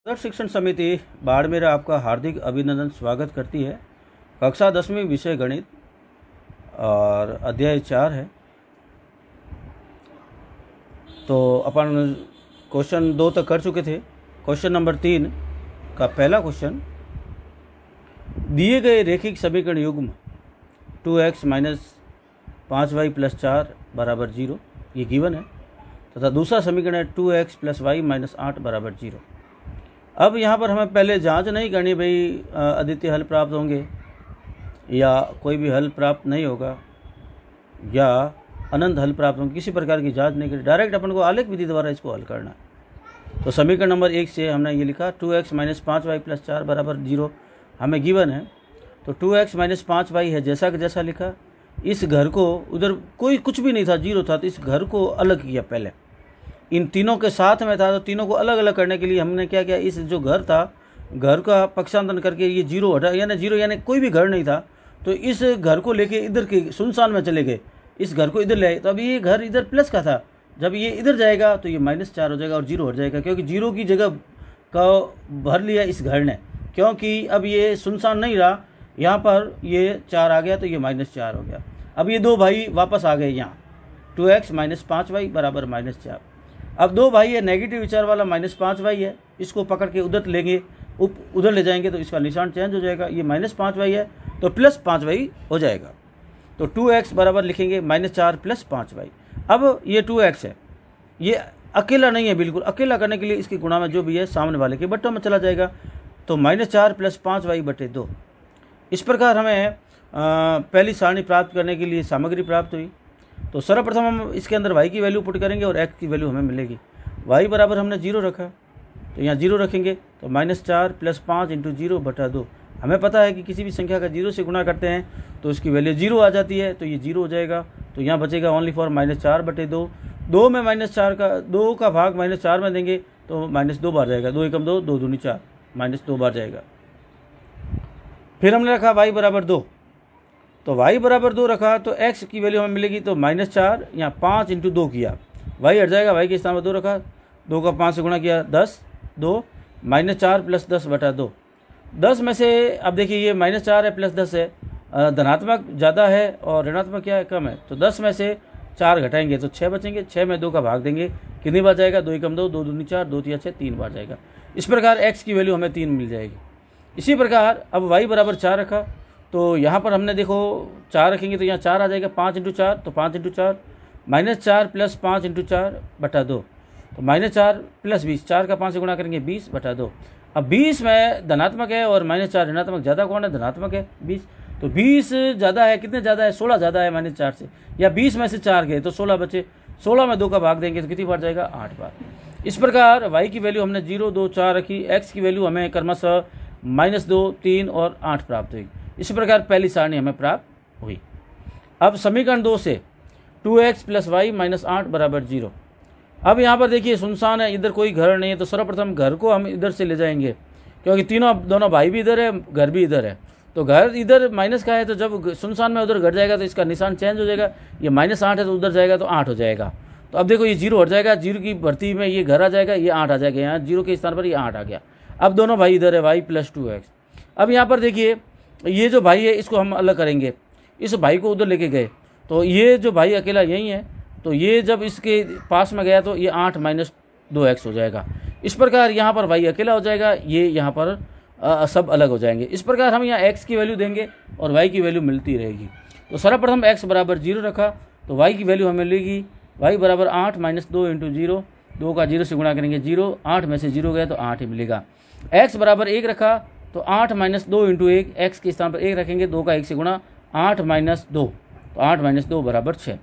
आदर्श शिक्षण समिति बाड़मेर आपका हार्दिक अभिनंदन स्वागत करती है। कक्षा 10वीं विषय गणित और अध्याय 4 है। तो अपन क्वेश्चन 2 तक कर चुके थे। क्वेश्चन नंबर 3 का पहला क्वेश्चन, दिए गए रैखिक समीकरण युग्म 2x - 5y + 4 = 0 ये गिवन है, तथा दूसरा समीकरण है 2x + y - 8 = 0। अब यहाँ पर हमें पहले जांच नहीं करनी भाई अद्वितीय हल प्राप्त होंगे या कोई भी हल प्राप्त नहीं होगा या अनंत हल प्राप्त होंगे, किसी प्रकार की जांच नहीं करी। डायरेक्ट अपन को आलेख विधि द्वारा इसको हल करना है। तो समीकरण नंबर 1 से हमने ये लिखा 2x - 5y + 4 = 0 हमें गिवन है। तो 2x - 5y है जैसा कि जैसा लिखा। इस घर को उधर कोई कुछ भी नहीं था, 0 था, तो इस घर को अलग किया। पहले इन तीनों के साथ में था, तो तीनों को अलग अलग करने के लिए हमने क्या किया, इस जो घर था घर का पक्षांतरण करके ये 0 हटा, यानी 0 यानी कोई भी घर नहीं था, तो इस घर को लेके इधर के सुनसान में चले गए, इस घर को इधर ले आए। तो अभी ये घर इधर प्लस का था, जब ये इधर जाएगा तो ये -4 हो जाएगा और 0 हट जाएगा, क्योंकि 0 की जगह का भर लिया इस घर ने, क्योंकि अब ये सुनसान नहीं रहा। यहाँ पर ये 4 आ गया तो ये -4 हो गया। अब ये दो भाई वापस आ गए यहाँ, 2x - 5y = -4। अब दो भाई है नेगेटिव विचार वाला -5y है, इसको पकड़ के उधर लेंगे, उधर ले जाएंगे तो इसका निशान चेंज हो जाएगा। ये -5y है तो +5y हो जाएगा। तो 2x बराबर लिखेंगे -4 + 5y। अब ये 2x है, ये अकेला नहीं है, बिल्कुल अकेला करने के लिए इसकी गुणा में जो भी है सामने वाले के बट्टों में चला जाएगा। तो -4 + 5y / 2। इस प्रकार हमें पहली सारणी प्राप्त करने के लिए सामग्री प्राप्त हुई। तो सर्वप्रथम हम इसके अंदर y की वैल्यू पुट करेंगे और x की वैल्यू हमें मिलेगी। y बराबर हमने 0 रखा, तो यहाँ 0 रखेंगे तो -4 + 5 × 0 / 2। हमें पता है कि किसी भी संख्या का 0 से गुणा करते हैं तो उसकी वैल्यू 0 आ जाती है, तो ये 0 हो जाएगा। तो यहाँ बचेगा ओनली फॉर -4 / 2। 2 में -4 का 2 का भाग -4 में देंगे तो -2 बार जाएगा, 2 × 2 2 दूनी 4, -2 बार जाएगा। फिर हमने रखा y बराबर 2, तो y बराबर 2 रखा तो x की वैल्यू हमें मिलेगी। तो -4 यहाँ 5 × 2 किया, y हट जाएगा, y के स्थान पर 2 रखा, 2 का 5 से गुणा किया 10, 2 -4 + 10 / 2। 10 में से अब देखिए ये -4 है + 10 है, धनात्मक ज़्यादा है और ऋणात्मक क्या है, कम है। तो 10 में से 4 घटाएंगे तो 6 बचेंगे, 6 में 2 का भाग देंगे, कितनी बार जाएगा, 2 × 2 2 दूनी 4, 2 × 6 3 बार जाएगा। इस प्रकार x की वैल्यू हमें 3 मिल जाएगी। इसी प्रकार अब y बराबर 4 रखा, तो यहाँ पर हमने देखो 4 रखेंगे तो यहाँ 4 आ जाएगा, 5 × 4 तो 5 × 4 -4 + 5 × 4 / 2। तो -4 + 20, 4 का 5 से गुणा करेंगे 20 / 2। अब 20 में धनात्मक है और -4 ऋणात्मक, ज़्यादा कौन है, धनात्मक है 20। तो 20 ज़्यादा है, कितने ज़्यादा है, 16 ज़्यादा है -4 से, या 20 में से 4 गए तो 16 बचे, 16 में 2 का भाग देंगे तो कितनी बार जाएगा, 8 बार। इस प्रकार y की वैल्यू हमने 0 2 4 रखी, x की वैल्यू हमें क्रमशः -2 3 और 8 प्राप्त हुई। इस प्रकार पहली सारणी हमें प्राप्त हुई। अब समीकरण 2 से 2x + y - 8 = 0। अब यहाँ पर देखिए सुनसान है, इधर कोई घर नहीं है, तो सर्वप्रथम घर को हम इधर से ले जाएंगे, क्योंकि दोनों भाई भी इधर है, घर भी इधर है। तो घर इधर माइनस का है, तो जब सुनसान में उधर घर जाएगा तो इसका निशान चेंज हो जाएगा। ये -8 है तो उधर जाएगा तो 8 हो जाएगा। तो अब देखो ये 0 हट जाएगा, 0 की भर्ती में ये घर आ जाएगा, ये 8 आ जाएगा, यहाँ 0 के स्थान पर ये 8 आ गया। अब दोनों भाई इधर है, y + 2x। अब यहाँ पर देखिए ये जो भाई है इसको हम अलग करेंगे, इस भाई को उधर लेके गए, तो ये जो भाई अकेला यही है, तो ये जब इसके पास में गया तो ये 8 - 2x हो जाएगा। इस प्रकार यहाँ पर भाई अकेला हो जाएगा, ये यहाँ पर सब अलग हो जाएंगे। इस प्रकार हम यहाँ x की वैल्यू देंगे और y की वैल्यू मिलती रहेगी। तो सर्वप्रथम x बराबर 0 रखा, तो y की वैल्यू हमें मिलेगी, y बराबर 8 - 2 × 0, 2 का 0 से गुणा करेंगे 0, 8 में से 0 गया तो 8 ही मिलेगा। x बराबर 1 रखा, तो 8 - 2 × 1, x के स्थान पर 1 रखेंगे, 2 का 1 से गुणा, 8 - 2, तो 8 - 2 = 6।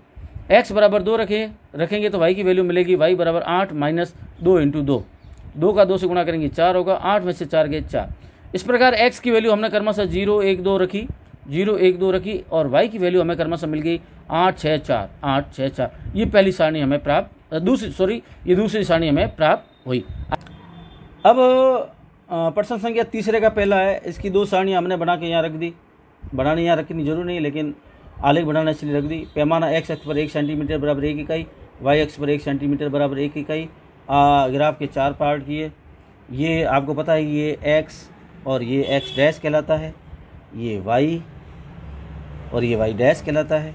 x बराबर 2 रखेंगे तो y की वैल्यू मिलेगी, y बराबर 8 - 2 × 2, 2 का 2 से गुणा करेंगे 4 होगा, 8 में से 4 गए 4। इस प्रकार x की वैल्यू हमने क्रमशः 0 1 2 रखी, 0 1 2 रखी, और y की वैल्यू हमें क्रमशः मिल गई 8 6 4, 8 6 4। ये पहली सारणी हमें प्राप्त, दूसरी सारणी हमें प्राप्त हुई। अब प्रश्न संख्या तीसरे का पहला है, इसकी 2 सारणियाँ हमने बना के यहाँ रख दी। बनानी यहाँ रखनी जरूरी नहीं, लेकिन आलेख बनाना इसलिए रख दी। पैमाना x अक्ष पर 1 सेंटीमीटर बराबर 1 इकाई, y अक्ष पर 1 सेंटीमीटर बराबर 1 इकाई। ग्राफ के 4 पार्ट किए। ये आपको पता है ये x और ये x डैश कहलाता है, ये y और ये y डैश कहलाता है।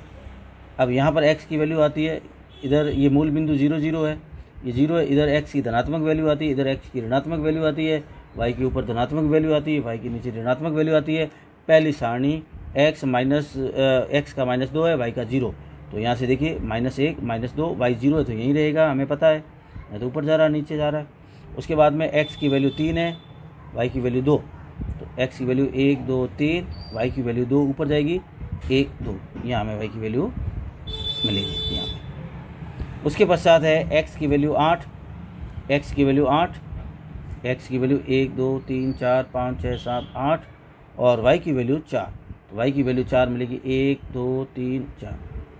अब यहाँ पर x की वैल्यू आती है, इधर ये मूल बिंदु 0 0 है, ये 0 है, इधर x की धनात्मक वैल्यू आती है, इधर x की ऋणात्मक वैल्यू आती है, y के ऊपर धनात्मक वैल्यू आती है, y के नीचे ऋणात्मक वैल्यू आती है। पहली सारणी x का -2 है, y का 0, तो यहाँ से देखिए -1 -2 y 0 है, तो यहीं रहेगा, हमें पता है, नहीं तो ऊपर जा रहा है नीचे जा रहा है। उसके बाद में x की वैल्यू 3 है, y की वैल्यू 2, तो x की वैल्यू 1 2 3, y की वैल्यू 2 ऊपर जाएगी 1 2, यहाँ हमें y की वैल्यू मिलेगी यहाँ पे। उसके पश्चात है x की वैल्यू 8, x की वैल्यू 8, x की वैल्यू 1 2 3 4 5 6 7 8 और y की वैल्यू 4, तो y की वैल्यू 4 मिलेगी 1 2 3 4।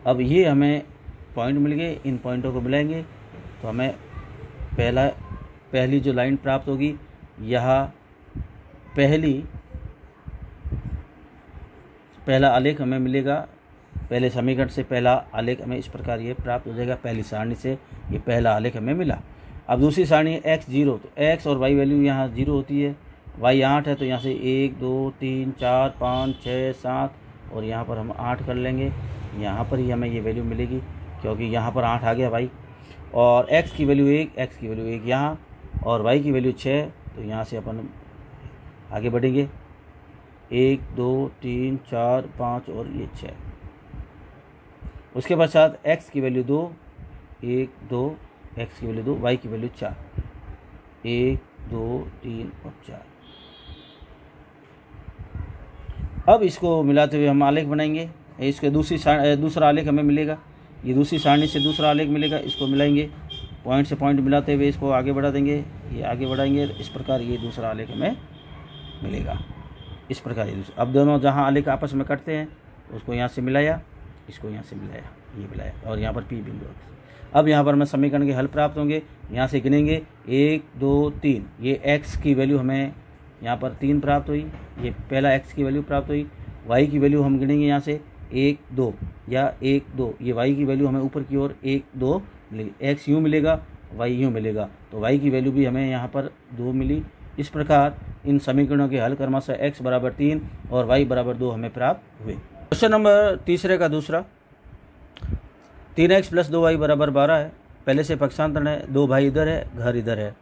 अब ये हमें पॉइंट मिल गए, इन पॉइंटों को मिलाएंगे तो हमें पहली जो लाइन प्राप्त होगी, यहाँ पहला आलेख हमें मिलेगा, पहले समीकरण से पहला आलेख हमें इस प्रकार ये प्राप्त हो जाएगा। पहली सारणी से ये पहला आलेख हमें मिला। अब दूसरी सारणी है x 0, तो x और y वैल्यू यहाँ 0 होती है, y 8 है, तो यहाँ से 1 2 3 4 5 6 7 और यहाँ पर हम 8 कर लेंगे, यहाँ पर ही हमें ये वैल्यू मिलेगी क्योंकि यहाँ पर 8 आ गया भाई। और x की वैल्यू 1, x की वैल्यू 1 यहाँ और y की वैल्यू 6, तो यहाँ से अपन आगे बढ़ेंगे 1 2 3 4 5 और ये 6। उसके पश्चात x की वैल्यू 2 1 2, x की वैल्यू 2, y की वैल्यू 4 1 2 3 और 4। अब इसको मिलाते हुए हम आलेख बनाएंगे। इसके दूसरा आलेख हमें मिलेगा, ये दूसरी सारणी से दूसरा आलेख मिलेगा, इसको मिलाएंगे, पॉइंट से पॉइंट मिलाते हुए इसको आगे बढ़ा देंगे, ये आगे बढ़ाएंगे, इस प्रकार ये दूसरा आलेख हमें मिलेगा। इस प्रकार ये दूसरा, अब दोनों जहाँ आलेख आपस में कटते हैं उसको यहाँ से मिलाया, इसको यहाँ से मिलाया, ये मिलाया और यहाँ पर P बिंदु। अब यहाँ पर हमें समीकरण के हल प्राप्त होंगे, यहाँ से गिनेंगे 1 2 3, ये x की वैल्यू हमें यहाँ पर 3 प्राप्त हुई, ये पहला x की वैल्यू प्राप्त हुई। y की वैल्यू हम गिनेंगे यहाँ से 1 2 या 1 2, ये y की वैल्यू हमें ऊपर की ओर 1 2 मिलेगी, x यूँ मिलेगा y यूँ मिलेगा, तो y की वैल्यू भी हमें यहाँ पर 2 मिली। इस प्रकार इन समीकरणों के हल क्रमशः x बराबर 3 और y बराबर 2 हमें प्राप्त हुए। क्वेश्चन नंबर तीसरे का दूसरा, 3x + 2y बराबर 12 है। पहले से पक्षांतर है, 2 भाई इधर है, घर इधर है।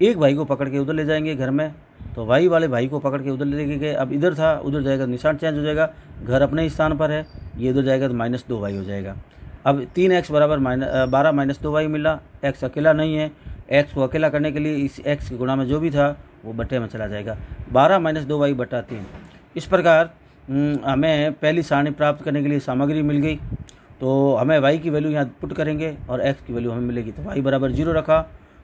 एक भाई को पकड़ के उधर ले जाएंगे घर में, तो y वाले भाई को पकड़ के उधर ले गए। अब इधर था, उधर जाएगा, निशान चेंज हो जाएगा, घर अपने ही स्थान पर है, ये उधर जाएगा तो -2y हो जाएगा। अब 3x बराबर 12 - 2y मिला, x अकेला नहीं है, x को अकेला करने के लिए इस x के गुणा में जो भी था वो बट्टे में चला जाएगा, 12 - 2y बटा 3। इस प्रकार हमें पहली सारणी प्राप्त करने के लिए सामग्री मिल गई, तो हमें y की वैल्यू यहाँ पुट करेंगे और x की वैल्यू हमें मिलेगी। तो y बराबर 0 रखा,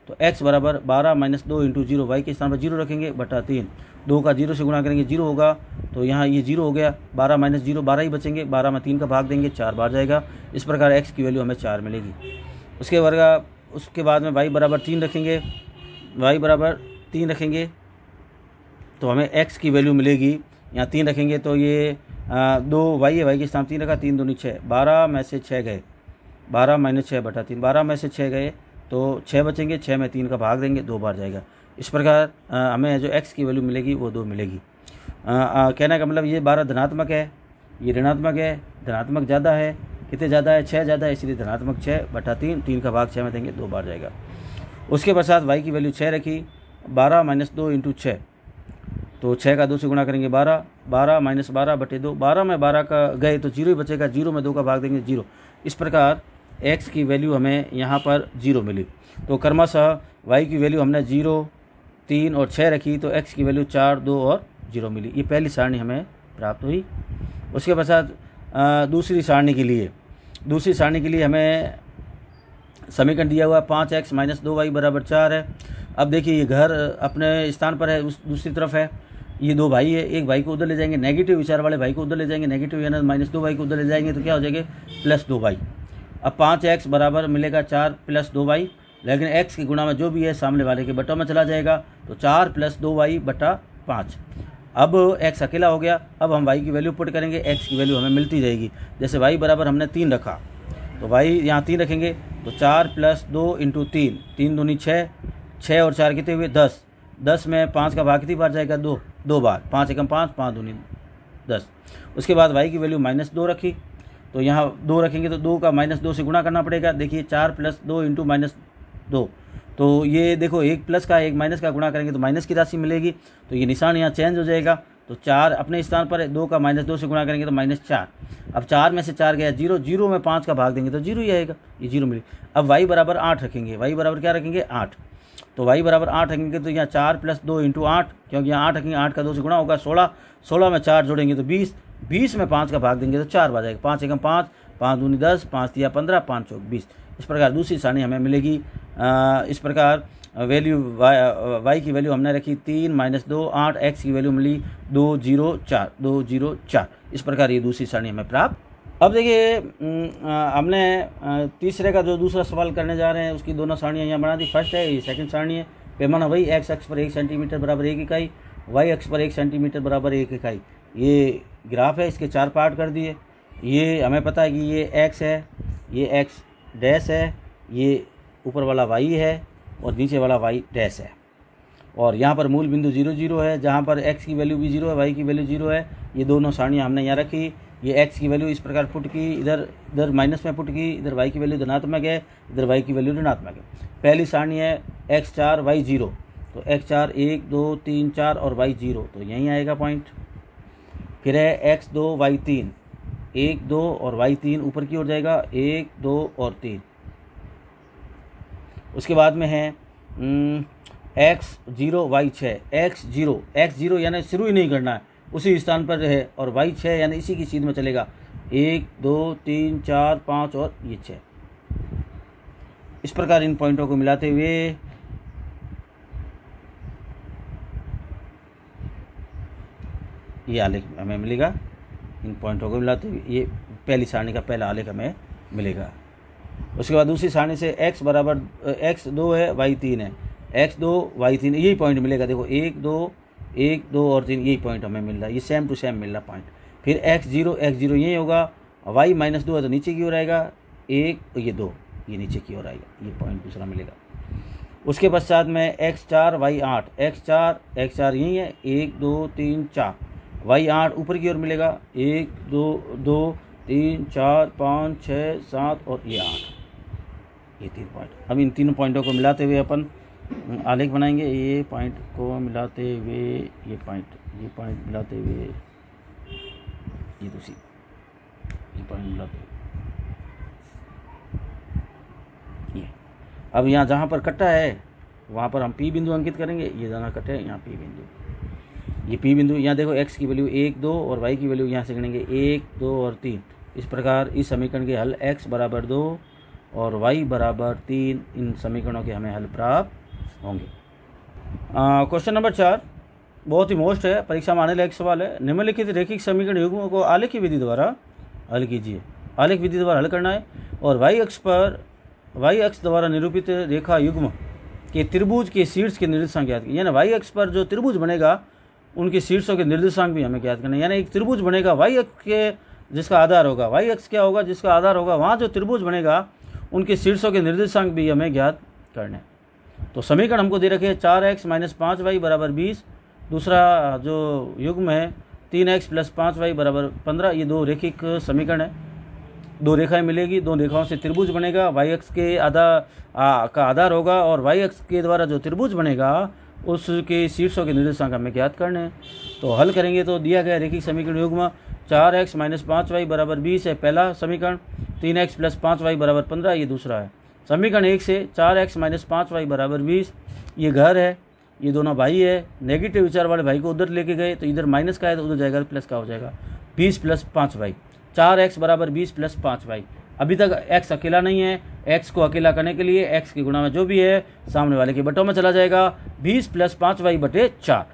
तो x बराबर 12 - 2 × 0, y के स्थान पर 0 रखेंगे बटा 3, 2 का 0 से गुणा करेंगे 0 होगा, तो यहाँ ये 0 हो गया, 12 - 0 12 ही बचेंगे, 12 में 3 का भाग देंगे 4 बार जाएगा। इस प्रकार x की वैल्यू हमें 4 मिलेगी। उसके बाद में y बराबर 3 रखेंगे, y बराबर 3 रखेंगे तो हमें x की वैल्यू मिलेगी, यहाँ 3 रखेंगे तो ये 2 y है, y के स्थान 3 रखा, 3 दूनी 6, 12 में से 6 गए, 12 - 6 बटा 3, 12 में से 6 गए तो 6 बचेंगे, 6 में 3 का भाग देंगे, 2 बार जाएगा। इस प्रकार हमें जो x की वैल्यू मिलेगी वो 2 मिलेगी। कहने का मतलब ये 12 धनात्मक है, ये ऋणात्मक है, धनात्मक ज़्यादा है, कितने ज़्यादा है, 6 ज़्यादा है, इसलिए धनात्मक 6 बटा 3, 3 का भाग 6 में देंगे, 2 बार जाएगा। उसके पश्चात y की वैल्यू 6 रखी, 12 - 2 × 6, तो 6 का 2 से गुणा करेंगे 12, 12 - 12 बटे 2, 12 में 12 का गए तो 0 ही बचेगा, 0 में 2 का भाग देंगे 0। इस प्रकार x की वैल्यू हमें यहाँ पर 0 मिली। तो क्रमशः y की वैल्यू हमने 0 3 और 6 रखी, तो x की वैल्यू 4 2 और 0 मिली। ये पहली सारणी हमें प्राप्त हुई। उसके पश्चात दूसरी सारणी के लिए हमें समीकरण दिया हुआ 5x - 2y बराबर 4 है। अब देखिए ये घर अपने स्थान पर है, उस दूसरी तरफ है, ये 2 भाई है, एक भाई को उधर ले जाएंगे, नेगेटिव विचार वाले भाई को उधर ले जाएंगे, नेगेटिव यानी -2y को उधर ले जाएंगे तो क्या हो जाएगा +2y। अब 5x बराबर मिलेगा 4 + 2y, लेकिन x की गुणा में जो भी है सामने वाले के बटों में चला जाएगा, तो 4 + 2y बटा 5। अब x अकेला हो गया, अब हम y की वैल्यू पुट करेंगे, x की वैल्यू हमें मिलती जाएगी। जैसे y बराबर हमने 3 रखा, तो y यहाँ 3 रखेंगे, तो 4 + 2 × 3, 3 दूनी 6, 6 और 4 कितने हुए 10, 10 में 5 का भाग कितनी बार जाएगा? 2 बार। 5 एकम 5, 5 दूनी 10। उसके बाद y की वैल्यू -2 रखी, तो यहाँ 2 रखेंगे तो 2 का -2 से गुणा करना पड़ेगा। देखिए 4 + 2 × -2, तो ये देखो एक प्लस का एक माइनस का गुणा करेंगे तो माइनस की राशि मिलेगी, तो ये निशान यहाँ चेंज हो जाएगा। तो 4 अपने स्थान पर है, 2 का -2 से गुणा करेंगे तो -4। अब 4 में से 4 गया 0, 0 में 5 का भाग देंगे तो 0 ही आएगा, ये 0 मिलेगा। अब y बराबर 8 रखेंगे, y बराबर क्या रखेंगे? 8। तो y बराबर 8 रखेंगे तो यहाँ 4 + 2 × 8, क्योंकि यहाँ 8 रखेंगे, 8 का 2 से गुणा होगा 16, 16 में 4 जोड़ेंगे तो 20, 20 में 5 का भाग देंगे तो 4 बार जाएगा। 5 एकम 5, 5 दूनी 10, 5 तिया 15, 5 चौक 20। इस प्रकार दूसरी सारणी हमें मिलेगी। इस प्रकार वैल्यू y की वैल्यू हमने रखी 3 - 2 8, x की वैल्यू मिली 2 0 4 2 0 4। इस प्रकार ये दूसरी सारणी हमें प्राप्त। अब देखिए हमने तीसरे का जो दूसरा सवाल करने जा रहे हैं उसकी दोनों सारणियाँ यहाँ बना दी। फर्स्ट है, ये सेकंड सारणी है। पैमाना वही, x अक्ष पर 1 सेंटीमीटर बराबर 1 इकाई, y अक्ष पर 1 सेंटीमीटर बराबर 1 इकाई। ये ग्राफ है, इसके 4 पार्ट कर दिए। ये हमें पता है कि ये x है, ये x डैश है, ये ऊपर वाला y है और नीचे वाला y डैश है। और यहाँ पर मूल बिंदु 0 0 है, जहाँ पर x की वैल्यू भी 0 है, y की वैल्यू 0 है। ये दोनों सारणियाँ हमने यहाँ रखी। ये x की वैल्यू इस प्रकार पुट की, इधर माइनस में पुट की, इधर y की वैल्यू धनात्मक है, इधर y की वैल्यू ऋणात्मक है। पहली सारणी है x 4 y 0, तो x 4 1 2 3 4 और y 0, तो यहीं आएगा पॉइंट। फिर है x 2 y 3, 1 2 और y 3 ऊपर की ओर जाएगा, 1 2 और 3। उसके बाद में है x 0 y 6, x 0 यानी शुरू ही नहीं करना है, उसी स्थान पर है, और y 6 यानी इसी की सीध में चलेगा, 1 2 3 4 5 और ये 6। इस प्रकार इन पॉइंटों को मिलाते हुए ये आलेख हमें मिलेगा। इन पॉइंटों को मिलाते हुए ये पहली सारणी का पहला आलेख हमें मिलेगा। उसके बाद दूसरी सारणी से x बराबर x 2 है y 3 है, x 2 y 3, यही पॉइंट मिलेगा। देखो 1 2 और 3, यही पॉइंट हमें मिल रहा है, ये सेम टू सेम मिल रहा पॉइंट। फिर x 0 यही होगा, y -2 है तो नीचे की ओर आएगा, 1 ये 2 ये नीचे की ओर आएगा, ये पॉइंट दूसरा मिलेगा। उसके पश्चात में x 4 y 8, x 4 यही है, 1 2 3 4, y 8 ऊपर की ओर मिलेगा, 1 2 3 4 5 6 7 और ये 8, ये 3 पॉइंट। अब इन तीनों पॉइंटों को मिलाते हुए अपन आलेख बनाएंगे। ये पॉइंट को मिलाते हुए ये पॉइंट मिलाते हुए ये दूसरी ये पॉइंट मिलाते हुए ये। अब यहाँ जहाँ पर कटा है वहाँ पर हम P बिंदु अंकित करेंगे। ये जहाँ कटे है यहाँ P बिंदु, ये P बिंदु। यहाँ देखो x की वैल्यू 1 2 और y की वैल्यू यहाँ से गणेंगे 1 2 और 3। इस प्रकार इस समीकरण के हल x बराबर 2 और y बराबर 3, इन समीकरणों के हमें हल प्राप्त होंगे। क्वेश्चन नंबर 4 बहुत ही मोस्ट है, परीक्षा में आने लायक सवाल है। निम्नलिखित रैखिक समीकरण युग्मों को आलेख की विधि द्वारा हल कीजिए। आलेख विधि द्वारा हल करना है और y अक्ष द्वारा निरूपित रेखा युग्म के त्रिभुज के शीर्ष के निर्देशांक ज्ञात कीजिए। यानी y अक्ष पर जो त्रिभुज बनेगा उनके शीर्षों के निर्देशांक भी हमें ज्ञात करना है। यानी एक त्रिभुज बनेगा y अक्ष के जिसका आधार होगा, y अक्ष क्या होगा जिसका आधार होगा, वहाँ जो त्रिभुज बनेगा उनके शीर्षों के निर्देशांक भी हमें ज्ञात करने। तो समीकरण हमको दे रखे हैं 4x - 5y बराबर 20। दूसरा जो युग्म है 3x + 5y बराबर 15। ये दो रैखिक समीकरण है, दो रेखाएं मिलेगी, दो रेखाओं से त्रिभुज बनेगा, y अक्ष के का आधार होगा और y अक्ष के द्वारा जो त्रिभुज बनेगा उसके शीर्षों के निर्देशांक हमें ज्ञात करने हैं। तो हल करेंगे तो दिया गया रैखिक समीकरण युग्म 4x - 5y बराबर 20 है पहला समीकरण, 3x + 5y बराबर 15 ये दूसरा है। समीकरण 1 से 4x - 5y बराबर 20, ये घर है, ये दोनों भाई है। नेगेटिव विचार वाले भाई को उधर लेके गए तो इधर माइनस का है तो उधर जाएगा प्लस का हो जाएगा, 20 + 5y, 4x बराबर 20 + 5y। अभी तक x अकेला नहीं है, x को अकेला करने के लिए x की गुणा में जो भी है सामने वाले के बटों में चला जाएगा, 20 + 5y बटे 4।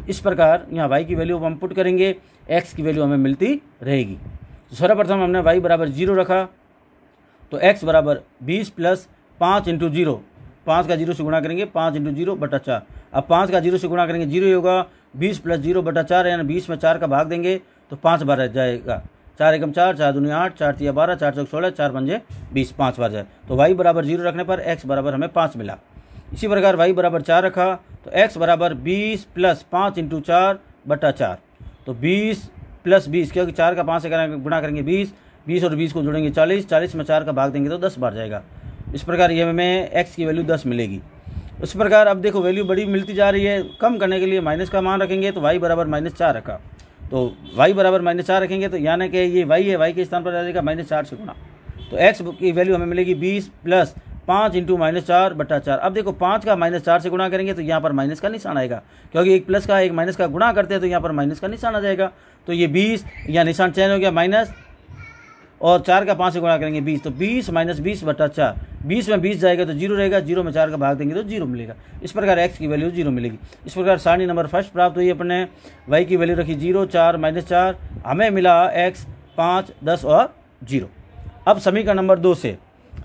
इस प्रकार यहाँ y की वैल्यू हम पुट करेंगे, x की वैल्यू हमें मिलती रहेगी। सर्वप्रथम हमने y बराबर 0 रखा तो x बराबर 20 + 5 × 0, 5 का 0 से गुणा करेंगे, 5 × 0 बटा 4। अब 5 का 0 से गुणा करेंगे 0 ही होगा, 20 + 0 बटा 4 यानी 20 में 4 का भाग देंगे तो 5 बार जाएगा, 4 एकम 4, 4 दूनी 8, 4 तिया 12, 4 चौक 16, 4 पंजे 20, 5 बार जाए। तो y बराबर 0 रखने पर x बराबर हमें 5 मिला। इसी प्रकार y बराबर 4 रखा तो x बराबर 20 प्लस 5 इंटू 4/4। तो 20 प्लस 20, क्योंकि 4 का 5 से गुणा करेंगे 20, 20 और 20 को जोड़ेंगे 40, 40 में 4 का भाग देंगे तो 10 बार जाएगा। इस प्रकार ये हमें x की वैल्यू 10 मिलेगी। उस प्रकार अब देखो वैल्यू बड़ी मिलती जा रही है, कम करने के लिए माइनस का मान रखेंगे तो y बराबर -4 रखा। तो y बराबर -4 रखेंगे तो यानी कि ये y है, y के स्थान पर आ जाएगा -4 से गुणा। तो x की वैल्यू हमें मिलेगी 20 प्लस 5 इंटू -4/4। अब देखो 5 का -4 से गुणा करेंगे तो यहाँ पर माइनस का निशान आएगा, क्योंकि एक प्लस का एक माइनस का गुणा करते हैं तो यहाँ पर माइनस का निशान आ जाएगा। तो ये 20 यहाँ निशान चेंज हो गया माइनस, और 4 का 5 से गुणा करेंगे 20, तो 20 - 20/4। 20 में 20 जाएगा तो 0 रहेगा, 0 में 4 का भाग देंगे तो 0 मिलेगा। इस प्रकार x की वैल्यू 0 मिलेगी। इस प्रकार सारणी नंबर फर्स्ट प्राप्त हुई। अपने y की वैल्यू रखी 0, 4 -4, हमें मिला x 5, 10 और 0। अब समीकरण नंबर 2 से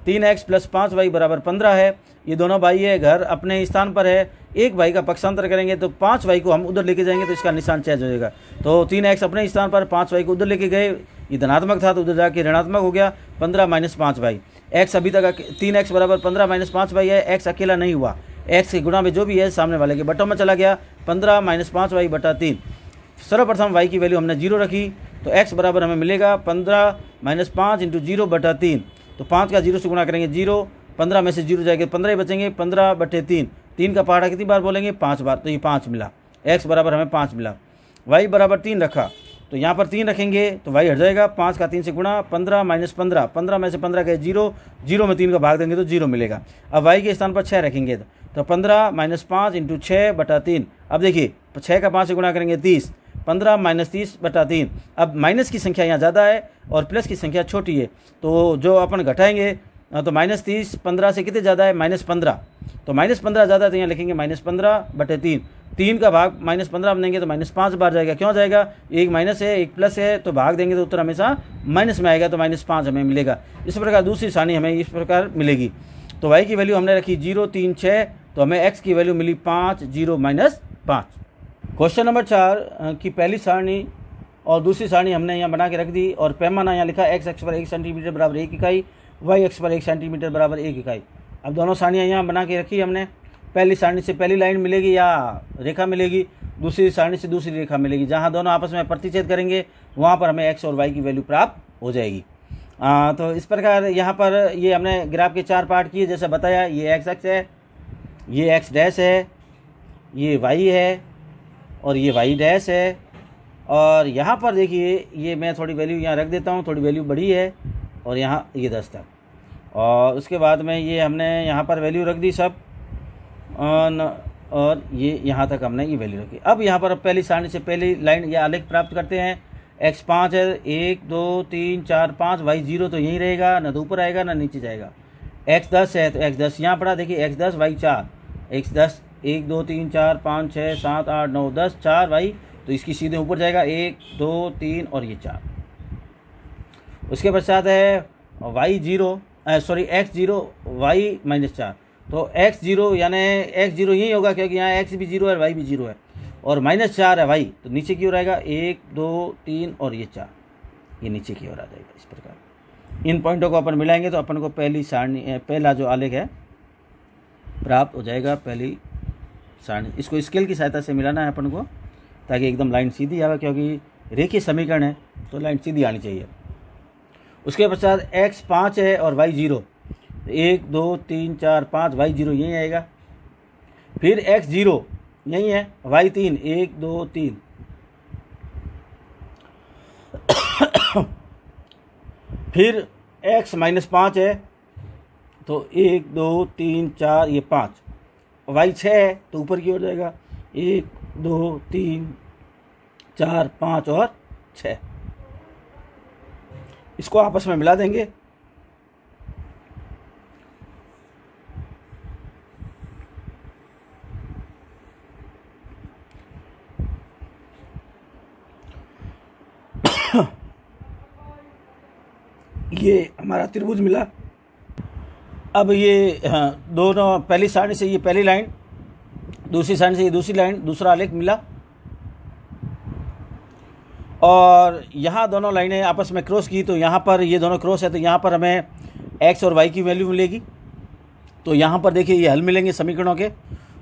3x प्लस 5y बराबर 15 है। ये दोनों भाई है, घर अपने स्थान पर है। एक भाई का पक्षांतर करेंगे तो 5y को हम उधर लेके जाएंगे तो इसका निशान चेंज हो जाएगा। तो 3x अपने स्थान पर, 5y को उधर लेके गए, ये धनात्मक था तो उधर जाके ऋणात्मक हो गया। 15 - 5y, x अभी तक 3x बराबर 15 - 5y है। x अकेला नहीं हुआ, x के गुणा में जो भी है सामने वाले के बटों में चला गया। 15 - 5y/3। सर्वप्रथम y की वैल्यू हमने 0 रखी तो x बराबर हमें मिलेगा 15 - 5 इंटू 0/3। तो 5 का 0 से गुणा करेंगे 0, 15 में से 0 जाएगा 15 ही बचेंगे। 15/3, 3 का पहाड़ा कितनी बार बोलेंगे? 5 बार, तो ये 5 मिला। x बराबर हमें 5 मिला। y बराबर 3 रखा तो यहाँ पर 3 रखेंगे तो y हट जाएगा। 5 का 3 से गुणा, 15 - 15, 15 में से 15 गए 0, 0 में 3 का भाग देंगे तो 0 मिलेगा। अब y के स्थान पर 6 रखेंगे तो 15 - 5 इंटू 6/3। अब देखिए 6 का 5 से गुणा करेंगे 30, 15 - 30/3। अब माइनस की संख्या यहाँ ज़्यादा है और प्लस की संख्या छोटी है, तो जो अपन घटाएंगे तो -30 15 से कितने ज़्यादा है? -15। तो -15 ज़्यादा है तो यहाँ लिखेंगे -15/3। 3 का भाग -15 में देंगे तो -5 बार जाएगा। क्यों जाएगा? एक माइनस है एक प्लस है, तो भाग देंगे तो उत्तर हमेशा माइनस में आएगा, तो -5 हमें मिलेगा। इस प्रकार दूसरी सारणी हमें इस प्रकार मिलेगी। तो y की वैल्यू हमने रखी 0, 3, 6, तो हमें x की वैल्यू मिली 5, 0 - 5। क्वेश्चन नंबर 4 की पहली सारणी और दूसरी सारणी हमने यहाँ बना के रख दी, और पैमाना यहाँ लिखा x अक्ष पर 1 सेंटीमीटर बराबर 1 इकाई, y अक्ष पर 1 सेंटीमीटर बराबर 1 इकाई। अब दोनों सारणियाँ यहाँ बना के रखी हमने। पहली सारणी से पहली लाइन मिलेगी या रेखा मिलेगी, दूसरी सारणी से दूसरी रेखा मिलेगी। जहाँ दोनों आपस में प्रतिच्छेद करेंगे वहाँ पर हमें x और y की वैल्यू प्राप्त हो जाएगी। तो इस प्रकार यहाँ पर ये हमने ग्राफ के 4 पार्ट किए, जैसे बताया। ये x अक्ष है, ये x डैश है, ये y है और ये y डैश है। और यहाँ पर देखिए ये मैं थोड़ी वैल्यू यहाँ रख देता हूँ, थोड़ी वैल्यू बड़ी है, और यहाँ ये 10 तक, और उसके बाद में ये हमने यहाँ पर वैल्यू रख दी सब, और ये यहाँ तक हमने ये वैल्यू रखी। अब यहाँ पर पहली सारणी से पहली लाइन या आलेख प्राप्त करते हैं। x 5 है, 1 2 3 4 5, y 0 तो यहीं रहेगा, ना तो ऊपर आएगा ना नीचे जाएगा। x 10 है तो x 10 यहाँ पड़ा, देखिए x 10 y 4, x 10 1 2 3 4 5 6 7 8 9 10, 4 y, तो इसकी सीधे ऊपर जाएगा 1 2 3 और ये 4। उसके पश्चात है y 0 सॉरी x 0 y -4, तो x 0 यानी x 0 यही होगा, क्योंकि यहाँ x भी 0 है y भी 0 है, और -4 है y, तो नीचे की ओर आएगा 1 2 3 और ये 4, ये नीचे की ओर आ जाएगा। इस प्रकार इन पॉइंटों को अपन मिलाएंगे तो अपन को पहली सारणी पहला जो आलेख है प्राप्त हो जाएगा। पहली सारणी इसको स्केल की सहायता से मिलाना है अपन को, ताकि एकदम लाइन सीधी आवे, क्योंकि रेखीय समीकरण है तो लाइन सीधी आनी चाहिए। उसके पश्चात x 5 है और y 0, 1 2 3 4 5, y 0 यहीं आएगा। फिर x 0 यहीं है, y 3 1 2 3, फिर x -5 है तो 1 2 3 4 ये 5, y 6 है तो ऊपर की ओर जाएगा 1 2 3 4 5 और 6। इसको आपस में मिला देंगे। ये हमारा त्रिभुज मिला। अब ये दोनों पहली सारणी से ये पहली लाइन, दूसरी सारणी से ये दूसरी लाइन, दूसरा आलेख मिला, और यहाँ दोनों लाइनें आपस में क्रॉस की तो यहाँ पर ये दोनों क्रॉस है, तो यहाँ पर हमें x और y की वैल्यू मिलेगी। तो यहाँ पर देखिए ये हल मिलेंगे समीकरणों के।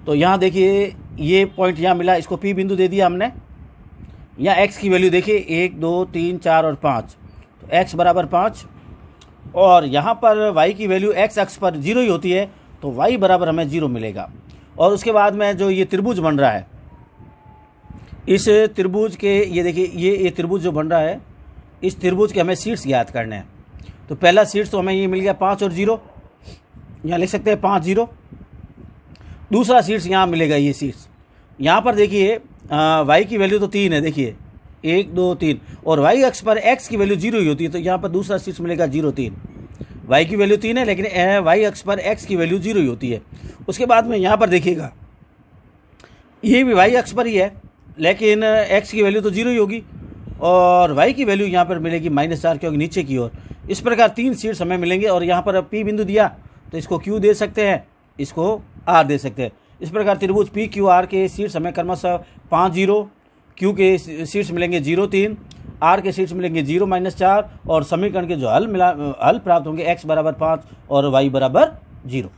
तो यहाँ देखिए ये पॉइंट यहाँ मिला, इसको P बिंदु दे दिया हमने। यहाँ x की वैल्यू देखिए 1 2 3 4 और 5, तो x बराबर 5, और यहाँ पर y की वैल्यू x अक्ष पर 0 ही होती है, तो y बराबर हमें 0 मिलेगा। और उसके बाद में जो ये त्रिभुज बन रहा है, इस त्रिभुज के ये देखिए ये त्रिभुज जो बन रहा है, इस त्रिभुज के हमें शीर्ष ज्ञात करने हैं। तो पहला शीर्ष तो हमें ये मिल गया 5 और 0, यहाँ लिख सकते हैं 5 0। दूसरा शीर्ष यहाँ मिलेगा, ये शीर्ष यहाँ पर देखिए y की वैल्यू तो 3 है, देखिए 1 2 3, और y अक्ष पर x की वैल्यू 0 ही होती है, तो यहाँ पर दूसरा शीर्ष मिलेगा 0 3। y की वैल्यू 3 है, लेकिन y अक्ष पर x की वैल्यू 0 ही होती है। उसके बाद में यहाँ पर देखिएगा ये भी y अक्ष पर ही है, लेकिन x की वैल्यू तो 0 ही होगी, और y की वैल्यू यहाँ पर मिलेगी -4, क्योंकि नीचे की ओर। इस प्रकार 3 शीर्ष हमें मिलेंगे, और यहाँ पर P बिंदु दिया तो इसको Q दे सकते हैं, इसको R दे सकते हैं। इस प्रकार त्रिभुज PQR के शीर्ष हमें क्रमशः 5 0, Q के शीर्ष मिलेंगे 0 3, R के शीर्ष मिलेंगे 0 -4, और समीकरण के जो हल प्राप्त होंगे x बराबर 5 और y बराबर 0।